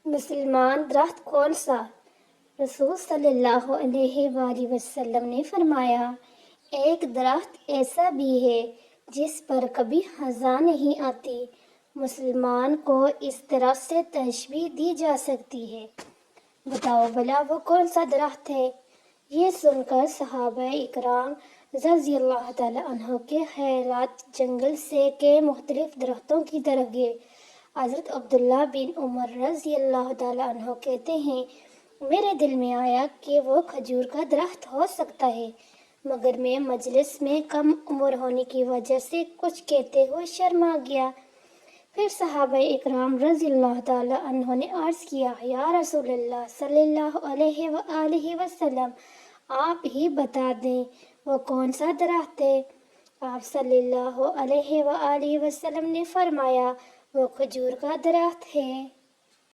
مسلمان درخت کون سا؟ رسول صلی اللہ علیہ وآلہ وسلم نے فرمایا، ایک درخت ایسا بھی ہے جس پر کبھی خزاں نہیں آتی۔ مسلمان کو اس درخت سے تشبیہ دی جا سکتی ہے۔ بتاؤ بھلا وہ کون سا درخت ہے؟ یہ سن کر صحابہ اکرام رضی اللہ تعالی عنہ کے خیالات جنگل سے کے مختلف درختوں کی طرف گئے۔ حضرت عبداللہ بن عمر رضی اللہ تعالی عنہ کہتے ہیں، میرے دل میں آیا کہ وہ کھجور کا درخت ہو سکتا ہے، مگر میں مجلس میں کم عمر ہونے کی وجہ سے کچھ کہتے ہوئے شرما گیا۔ پھر صحابہ اکرام رضی اللہ تعالی عنہ نے عرض کیا، یا رسول اللہ صلی اللہ علیہ وآلہ وسلم، آپ ہی بتا دیں وہ کون سا درخت ہے؟ آپ صلی اللہ علیہ وآلہ وسلم نے فرمایا، وہ کھجور کا درخت ہے۔